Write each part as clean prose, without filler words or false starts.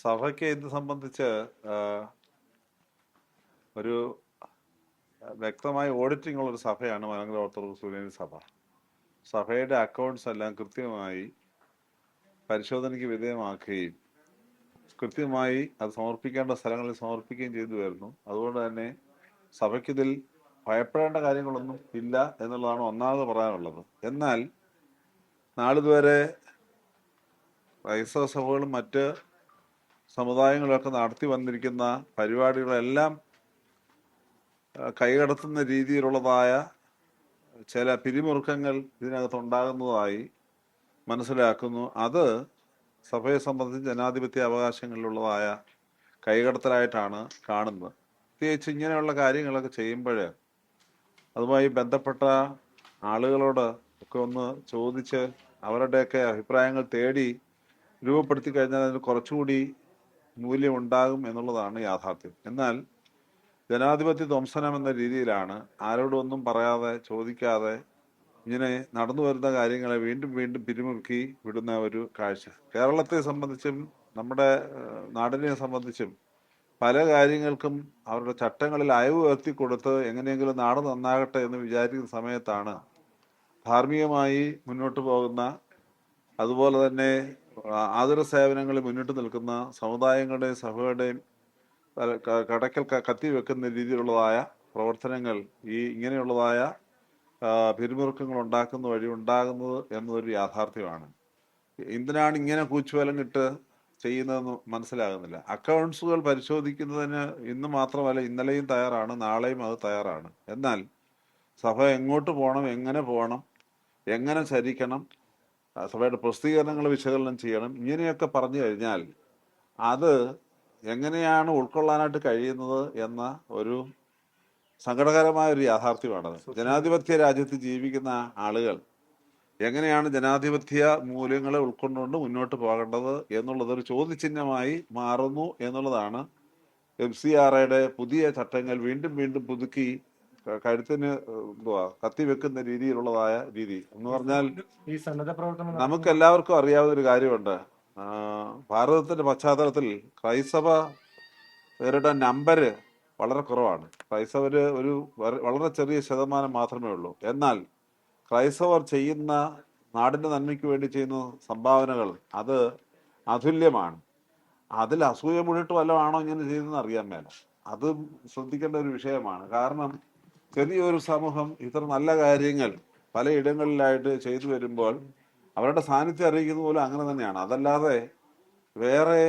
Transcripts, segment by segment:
സഭയ്ക്ക് ഇത് സംബന്ധിച്ച് ആ, ഒരു വ്യക്തമായ ഓഡിറ്റിംഗ് ഉള്ള ഒരു സഭയാണ് മലങ്കര ഓർത്തഡോക്സ് യൂണിയൻ സഭ. സഭയുടെ അക്കൗണ്ട്സ് എല്ലാം കൃത്യമായി പരിശോധനയ്ക്ക് വിധേയമാക്കുകയും കൃത്യമായി അത് സമർപ്പിക്കേണ്ട സ്ഥലങ്ങളിൽ സമർപ്പിക്കുകയും ചെയ്തു വരുന്നു. അതുകൊണ്ട് തന്നെ സഭയ്ക്കിതിൽ ഭയപ്പെടേണ്ട കാര്യങ്ങളൊന്നും ഇല്ല എന്നുള്ളതാണ് ഒന്നാമത് പറയാനുള്ളത്. എന്നാൽ നാളിതുവരെ ക്രൈസ്തവ സഭകളും മറ്റ് സമുദായങ്ങളൊക്കെ നടത്തി വന്നിരിക്കുന്ന പരിപാടികളെല്ലാം കൈകടത്തുന്ന രീതിയിലുള്ളതായ ചില പിരിമുറുക്കങ്ങൾ ഇതിനകത്ത് ഉണ്ടാകുന്നതായി മനസ്സിലാക്കുന്നു. അത് സഭയെ സംബന്ധിച്ച് ജനാധിപത്യ അവകാശങ്ങളിലുള്ളതായ കൈകടത്തലായിട്ടാണ് കാണുന്നത്. പ്രത്യേകിച്ച് ഇങ്ങനെയുള്ള കാര്യങ്ങളൊക്കെ ചെയ്യുമ്പോൾ അതുമായി ബന്ധപ്പെട്ട ആളുകളോട് ഒക്കെ ഒന്ന് ചോദിച്ച് അവരുടെയൊക്കെ അഭിപ്രായങ്ങൾ തേടി രൂപപ്പെടുത്തി കഴിഞ്ഞാൽ അതിന് കുറച്ചുകൂടി മൂല്യം ഉണ്ടാകും എന്നുള്ളതാണ് യാഥാർത്ഥ്യം. എന്നാൽ ജനാധിപത്യ ധ്വംസനം എന്ന രീതിയിലാണ് ആരോടും ഒന്നും പറയാതെ ചോദിക്കാതെ ഇങ്ങനെ നടന്നു വരുന്ന കാര്യങ്ങളെ വീണ്ടും വീണ്ടും പിരിമുറുക്കി വിടുന്ന ഒരു കാഴ്ച. കേരളത്തെ സംബന്ധിച്ചും നമ്മുടെ നാടിനെ സംബന്ധിച്ചും പല കാര്യങ്ങൾക്കും അവരുടെ ചട്ടങ്ങളിൽ അയവ് വരുത്തി കൊടുത്ത് എങ്ങനെയെങ്കിലും നാട് നന്നാകട്ടെ എന്ന് വിചാരിക്കുന്ന സമയത്താണ് ധാർമ്മികമായി മുന്നോട്ട് പോകുന്ന, അതുപോലെ തന്നെ ആതുര സേവനങ്ങളിൽ മുന്നിട്ട് നിൽക്കുന്ന സമുദായങ്ങളുടെയും സഭകളുടെയും കടക്കൽ കത്തി വെക്കുന്ന രീതിയിലുള്ളതായ പ്രവർത്തനങ്ങൾ ഇങ്ങനെയുള്ളതായ പിരിമുറുക്കങ്ങൾ ഉണ്ടാക്കുന്ന വഴി ഉണ്ടാകുന്നത് എന്നതൊരു യാഥാർത്ഥ്യമാണ്. എന്തിനാണ് ഇങ്ങനെ കൂച്ചുവലങ്ങിട്ട് ചെയ്യുന്നതെന്ന് മനസ്സിലാകുന്നില്ല. അക്കൗണ്ട്സുകൾ പരിശോധിക്കുന്നതിന് ഇന്ന് മാത്രമല്ല ഇന്നലെയും തയ്യാറാണ്, നാളെയും അത് തയ്യാറാണ്. എന്നാൽ സഭ എങ്ങോട്ട് പോകണം, എങ്ങനെ പോകണം, എങ്ങനെ ചരിക്കണം, സഭയുടെ പ്രസിദ്ധീകരണങ്ങൾ വിശകലനം ചെയ്യണം, ഇങ്ങനെയൊക്കെ പറഞ്ഞു കഴിഞ്ഞാൽ അത് എങ്ങനെയാണ് ഉൾക്കൊള്ളാനായിട്ട് കഴിയുന്നത് എന്ന ഒരു സങ്കടകരമായ ഒരു യാഥാർത്ഥ്യമാണത്. ജനാധിപത്യ രാജ്യത്ത് ജീവിക്കുന്ന ആളുകൾ എങ്ങനെയാണ് ജനാധിപത്യ മൂല്യങ്ങളെ ഉൾക്കൊണ്ടുകൊണ്ട് മുന്നോട്ട് പോകേണ്ടത് എന്നുള്ളതൊരു ചോദ്യചിഹ്നമായി മാറുന്നു എന്നുള്ളതാണ്. FCRAയുടെ പുതിയ ചട്ടങ്ങൾ വീണ്ടും വീണ്ടും പുതുക്കി കഴുത്തിന് കത്തിവെക്കുന്ന രീതിയിലുള്ളതായ രീതി എന്ന് പറഞ്ഞാൽ നമുക്ക് എല്ലാവർക്കും അറിയാവുന്ന ഒരു കാര്യമുണ്ട്. ഭാരതത്തിന്റെ പശ്ചാത്തലത്തിൽ ക്രൈസ്തവരുടെ നമ്പര് വളരെ കുറവാണ്. ക്രൈസ്തവര് ഒരു വളരെ ചെറിയ ശതമാനം മാത്രമേ ഉള്ളൂ. എന്നാൽ ക്രൈസ്തവർ ചെയ്യുന്ന നാടിന്റെ നന്മയ്ക്ക് വേണ്ടി ചെയ്യുന്ന സംഭാവനകൾ അത് അതുല്യമാണ്. അതിൽ അസൂയ മുഴിട്ട് വല്ലതാണോ ഇങ്ങനെ ചെയ്തതെന്ന് അറിയാൻ മേല. അത് ശ്രദ്ധിക്കേണ്ട ഒരു വിഷയമാണ്. കാരണം ചെറിയൊരു സമൂഹം ഇത്ര നല്ല കാര്യങ്ങൾ പലയിടങ്ങളിലായിട്ട് ചെയ്തു വരുമ്പോൾ അവരുടെ സാന്നിധ്യം അറിയിക്കുന്നത് പോലും അങ്ങനെ തന്നെയാണ്. അതല്ലാതെ വേറെ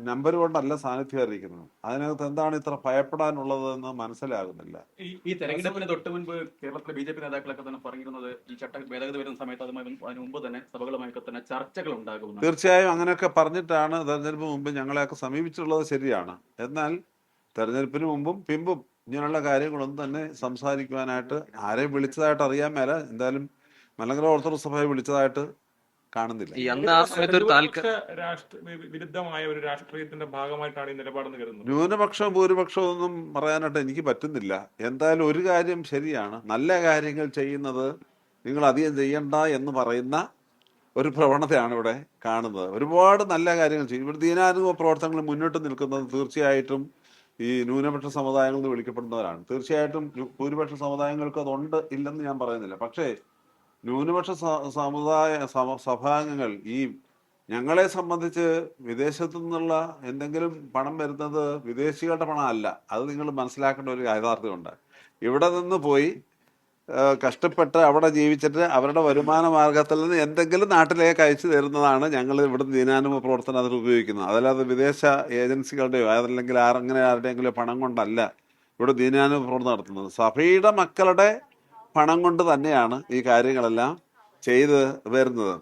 നമ്പർ കൊണ്ടല്ല സാന്നിധ്യം അറിയിക്കുന്നത്. അതിനകത്ത് എന്താണ് ഇത്ര ഭയപ്പെടാനുള്ളതെന്ന് മനസ്സിലാകുന്നില്ല. ഈ തെരഞ്ഞെടുപ്പിന് തൊട്ട് മുൻപ് കേരളത്തിലെ BJP നേതാക്കളൊക്കെ തന്നെ പറഞ്ഞിരുന്നത് ഈ ചട്ട ഭേദഗതി വരുന്ന സമയത്ത് അതിന് മുമ്പ് തന്നെ സഭകളുമായൊക്കെ തന്നെ ചർച്ചകൾ ഉണ്ടാകും. തീർച്ചയായും അങ്ങനെയൊക്കെ പറഞ്ഞിട്ടാണ് തെരഞ്ഞെടുപ്പ് മുമ്പ് ഞങ്ങളെയൊക്കെ സമീപിച്ചിട്ടുള്ളത്, ശരിയാണ്. എന്നാൽ തെരഞ്ഞെടുപ്പിന് മുമ്പും പിമ്പും ഇങ്ങനെയുള്ള കാര്യങ്ങളൊന്നും തന്നെ സംസാരിക്കുവാനായിട്ട് ആരെയും വിളിച്ചതായിട്ട് അറിയാൻ മേല. എന്തായാലും മലങ്കര ഓർത്തഡോക്സ് സഭയെ വിളിച്ചതായിട്ട് കാണുന്നില്ല. വിരുദ്ധമായ ഒരു രാഷ്ട്രീയത്തിന്റെ ഭാഗമായിട്ടാണ് ഈ നിലപാടെന്ന് കരുതുന്നത്. ന്യൂനപക്ഷം ഭൂരിപക്ഷം ഒന്നും പറയാനായിട്ട് എനിക്ക് പറ്റുന്നില്ല. എന്തായാലും ഒരു കാര്യം ശരിയാണ്, നല്ല കാര്യങ്ങൾ ചെയ്യുന്നത് നിങ്ങൾ അധികം ചെയ്യണ്ട എന്ന് പറയുന്ന ഒരു പ്രവണതയാണ് ഇവിടെ കാണുന്നത്. ഒരുപാട് നല്ല കാര്യങ്ങൾ ചെയ്യും. ഇവിടെ ദീനാനുഭവ പ്രവർത്തനങ്ങൾ മുന്നോട്ട് നിൽക്കുന്നത് തീർച്ചയായിട്ടും ഈ ന്യൂനപക്ഷ സമുദായങ്ങൾ എന്ന് വിളിക്കപ്പെടുന്നവരാണ്. തീർച്ചയായിട്ടും ഭൂരിപക്ഷ സമുദായങ്ങൾക്ക് അതുണ്ട്, ഇല്ലെന്ന് ഞാൻ പറയുന്നില്ല. പക്ഷേ ന്യൂനപക്ഷ സഭാംഗങ്ങൾ ഞങ്ങളെ സംബന്ധിച്ച് വിദേശത്തു നിന്നുള്ള എന്തെങ്കിലും പണം വരുന്നത് വിദേശികളുടെ പണം അല്ല. അത് നിങ്ങൾ മനസ്സിലാക്കേണ്ട ഒരു യാഥാർത്ഥ്യമുണ്ട്. ഇവിടെ നിന്ന് പോയി കഷ്ടപ്പെട്ട് അവിടെ ജീവിച്ചിട്ട് അവരുടെ വരുമാന മാർഗത്തിൽ നിന്ന് എന്തെങ്കിലും നാട്ടിലേക്ക് അയച്ചു തരുന്നതാണ് ഞങ്ങൾ ഇവിടെ ദീനാനുഭവ പ്രവർത്തനം അതിൽ ഉപയോഗിക്കുന്നത്. അതല്ലാതെ വിദേശ ഏജൻസികളുടെയോ അതല്ലെങ്കിൽ അങ്ങനെ ആരുടെയെങ്കിലും പണം കൊണ്ടല്ല ഇവിടെ ദീനാനുഭവ പ്രവർത്തനം നടത്തുന്നത്. സഭയുടെ മക്കളുടെ പണം കൊണ്ട് തന്നെയാണ് ഈ കാര്യങ്ങളെല്ലാം ചെയ്ത് വരുന്നത്.